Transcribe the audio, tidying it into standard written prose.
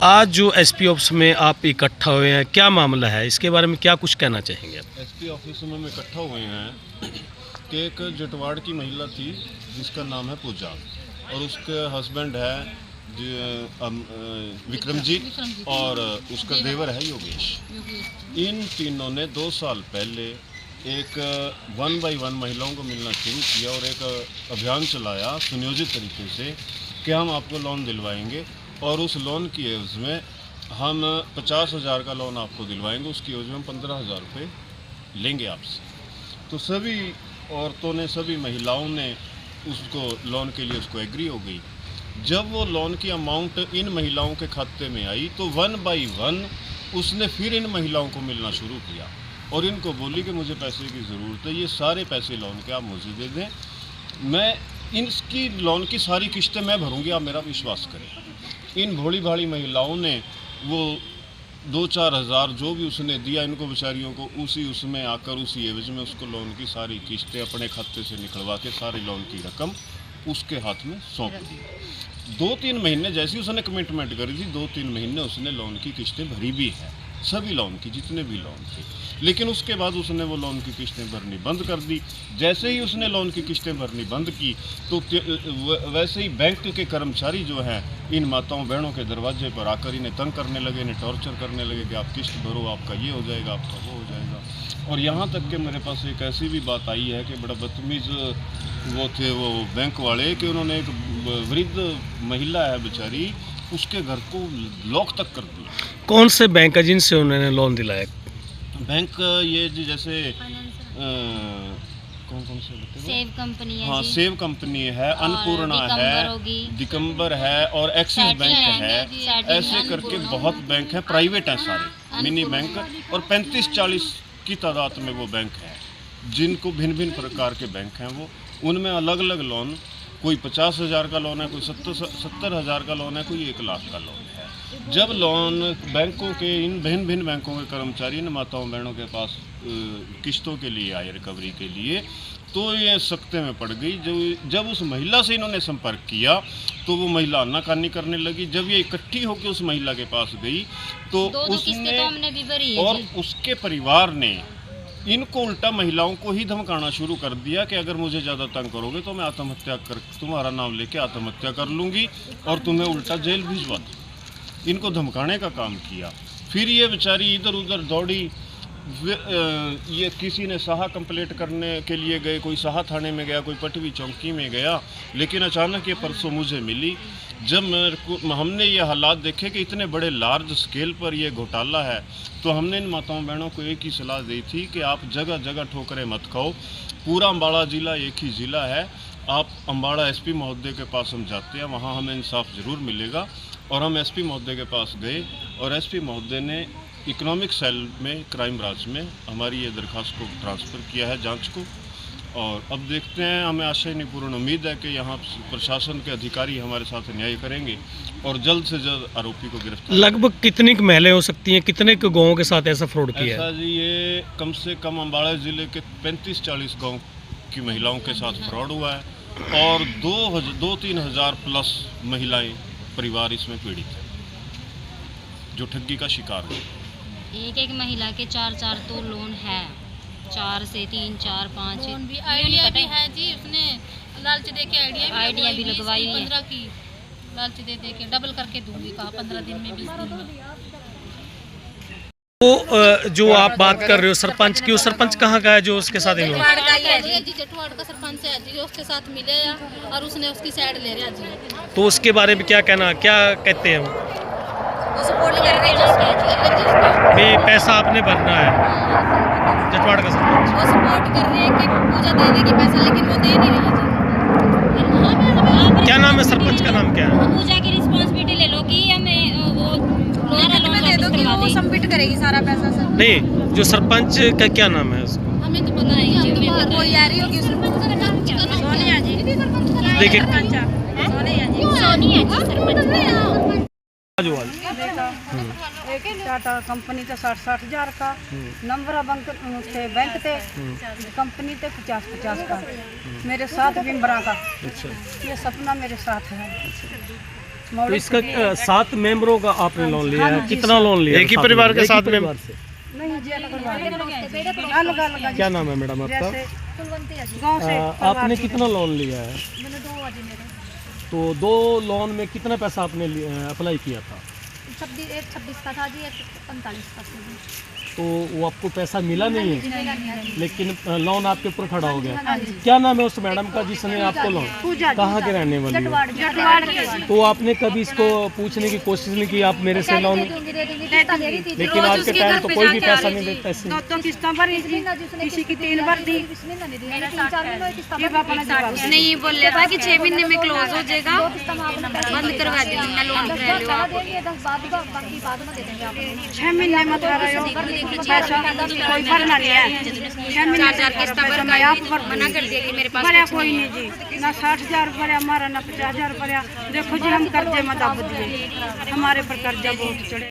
आज जो SP office में आप इकट्ठा हुए हैं, क्या मामला है, इसके बारे में क्या कुछ कहना चाहेंगे आप? एसपी ऑफिस में हम इकट्ठा हुए हैं कि एक जटवाड़ की महिला थी जिसका नाम है पूजा और उसके हस्बैंड है विक्रमजीत और उसका देवर है योगेश। इन तीनों ने 2 साल पहले एक 1 by 1 महिलाओं को मिलना शुरू किया और एक अभियान चलाया सुनियोजित तरीके से कि हम आपको लोन दिलवाएंगे और उस लोन की एवज में हम 50,000 का लोन आपको दिलवाएंगे, उसकी एवज में हम 15,000 रुपये लेंगे आपसे। तो सभी औरतों ने, सभी महिलाओं ने उसको लोन के लिए उसको एग्री हो गई। जब वो लोन की अमाउंट इन महिलाओं के खाते में आई तो 1 by 1 उसने फिर इन महिलाओं को मिलना शुरू किया और इनको बोली कि मुझे पैसे की ज़रूरत है, ये सारे पैसे लोन के आप मुझे दे दें, मैं इसकी लोन की सारी किस्तें मैं भरूंगी, आप मेरा विश्वास करें। इन भोली भाली महिलाओं ने वो 2-4 हज़ार जो भी उसने दिया इनको बेचारियों को, उसमें आकर उसी एवज में उसको लोन की सारी किस्तें अपने खाते से निकलवा के सारी लोन की रकम उसके हाथ में सौंप दी। 2-3 महीने जैसी उसने कमिटमेंट करी थी, 2-3 महीने उसने लोन की किस्तें भरी भी है, सभी लोन की, जितने भी लोन थे। लेकिन उसके बाद उसने वो लोन की किस्तें भरनी बंद कर दी। जैसे ही उसने लोन की किस्तें भरनी बंद की तो वैसे ही बैंक के कर्मचारी जो हैं इन माताओं बहनों के दरवाजे पर आकर इन्हें तंग करने लगे, इन्हें टॉर्चर करने लगे कि आप किस्त भरो, आपका ये हो जाएगा, आपका वो हो जाएगा। और यहाँ तक कि मेरे पास एक ऐसी भी बात आई है कि बड़ा बदतमीज़ वो थे वो बैंक वाले कि उन्होंने एक वृद्ध महिला है बेचारी, उसके घर को लॉक तक कर दिया। कौन से बैंक है जिनसे उन्होंने लोन दिलाया? बैंक ये जी जैसे कौन से बताते हैं? सेव कंपनी है। हाँ, सेव कंपनी है, अन्नपूर्णा है, दिगंबर है और एक्सिस बैंक है। ऐसे करके बहुत बैंक हैं, प्राइवेट हैं सारे मिनी बैंक, और 35-40 की तादाद में वो बैंक है जिनको भिन्न भिन्न प्रकार के बैंक हैं। वो उनमें अलग अलग लोन, कोई 50,000 का लोन है, कोई 70,000 का लोन है, कोई 1 लाख का लोन है। जब लोन बैंकों के इन भिन्न भिन्न बैंकों के कर्मचारी इन माताओं बहनों के पास किस्तों के लिए आए, रिकवरी के लिए, तो ये सख्ते में पड़ गई। जब उस महिला से इन्होंने संपर्क किया तो वो महिला आनाकानी करने लगी। जब ये इकट्ठी होकर उस महिला के पास गई तो उसने और उसके परिवार ने इनको उल्टा महिलाओं को ही धमकाना शुरू कर दिया कि अगर मुझे ज़्यादा तंग करोगे तो मैं आत्महत्या कर, तुम्हारा नाम लेके आत्महत्या कर लूँगी और तुम्हें उल्टा जेल भिजवा दूँ। इनको धमकाने का काम किया। फिर ये बेचारी इधर उधर दौड़ी, ये किसी ने साहा कंप्लेंट करने के लिए गए, कोई साहा थाने में गया, कोई पटवी चौकी में गया, लेकिन अचानक ये परसों मुझे मिली। जब हमने ये हालात देखे कि इतने बड़े लार्ज स्केल पर ये घोटाला है, तो हमने इन माताओं बहनों को एक ही सलाह दी थी कि आप जगह जगह ठोकरें मत खाओ। पूरा अम्बाड़ा ज़िला एक ही ज़िला है, आप अम्बाड़ा एसपी महोदय के पास हम जाते हैं, वहाँ हमें इंसाफ ज़रूर मिलेगा। और हम एसपी महोदय के पास गए और एसपी महोदय ने इकोनॉमिक सेल में, क्राइम ब्रांच में हमारी ये दरख्वास्त को ट्रांसफ़र किया है जांच को। और अब देखते हैं, हमें आशय नहीं पूर्ण उम्मीद है कि यहाँ प्रशासन के अधिकारी हमारे साथ न्याय करेंगे और जल्द से जल्द आरोपी को गिरफ्तार। लगभग कितनी महिलाएं हो सकती हैं, कितने के गाँवों के साथ ऐसा फ्रॉड किया है? जी ये कम से कम अम्बाड़ा ज़िले के 35-40 गाँव की महिलाओं के साथ फ्रॉड हुआ है और 2-3 हज़ार प्लस महिलाएँ परिवार इसमें पीड़ित है जो ठगी का शिकार है। एक महिला के 4 तो लोन है, 4 से 3, 4, 5 लोन भी, आइडिया भी है जी। उसने लालच दे के आइडिया भी लगवाई है, 15 की लालच दे के डबल करके दूंगी, कहा 15 दिन में, 20 दिन में। तो जो आप बात कर रहे हो सरपंच की, वो सरपंच कहाँ का है जो उसके साथ जटवाड़ का सरपंच है जी, उसके साथ मिले और उसने उसकी साइड ले रहा जी। तो उसके बारे में क्या कहना, क्या कहते हैं वो? सपोर्ट कर रहे हैं भाई पैसा आपने भरना है, जटवाड़ का सरपंच वो सपोर्ट कर रहे हैं कि पूजा दे देगी पैसा, लेकिन वो दे नहीं रही जी। क्या नाम है सरपंच का? नाम क्या है? पूजा की रिस्पांसिबिलिटी ले लो कि हमें वो लोन दे दो कि वो सबमिट करेगी सारा पैसा सर। नहीं, जो सरपंच का क्या नाम है उसको? हमें तो पता नहीं, कोई आ रही होगी सोनिया जी। देखिए सोनिया जी सरपंच। एक टाटा कंपनी ते 60 हज़ार का नंबर बैंक थे, बैंक थे कंपनी ते 50 का, मेरे साथ बिम्बरा का। ये सपना मेरे साथ है। तो इसका 7 मेंबरों का आपने लोन लिया है, कितना लोन लिया? एक ही परिवार के साथ में? से। नहीं जी अलग अलग। क्या नाम है मैडम आपका? गाँव से आपने कितना लोन लिया है? तो 2 लोन में कितना पैसा आपने अप्लाई किया था? 26 का था जी, 45 का था। तो वो आपको पैसा मिला नहीं है, लेकिन लोन आपके ऊपर खड़ा हो गया। क्या नाम है उस मैडम का जिसने आपको लोन? कहाँ के रहने वाली है? तो आपने कभी इसको पूछने की कोशिश नहीं की आप मेरे से लोन? लेकिन आज के टाइम तो कोई भी पैसा नहीं देता ऐसे। 2 किस्तें भरी थी, किसी की 3 बार दी। उसने ये बोल लिया था कि 6 महीने में क्लोज हो जाएगा, बंद करवा देंगे, मैं लोन करा लो आप। 6 महीने में करा रहे हो पैसा कोई भरना नहीं है। 6 महीने 4 किस्तें भर मैं आप भर मना कर दिया कि मेरे पास भरा कोई नहीं जी, ना 60,000 भरा हमारा, ना 50,000 भरा। देखो जी हम कर्जे में दब दिए, हमारे पर कर्जा बहुत चढ़े।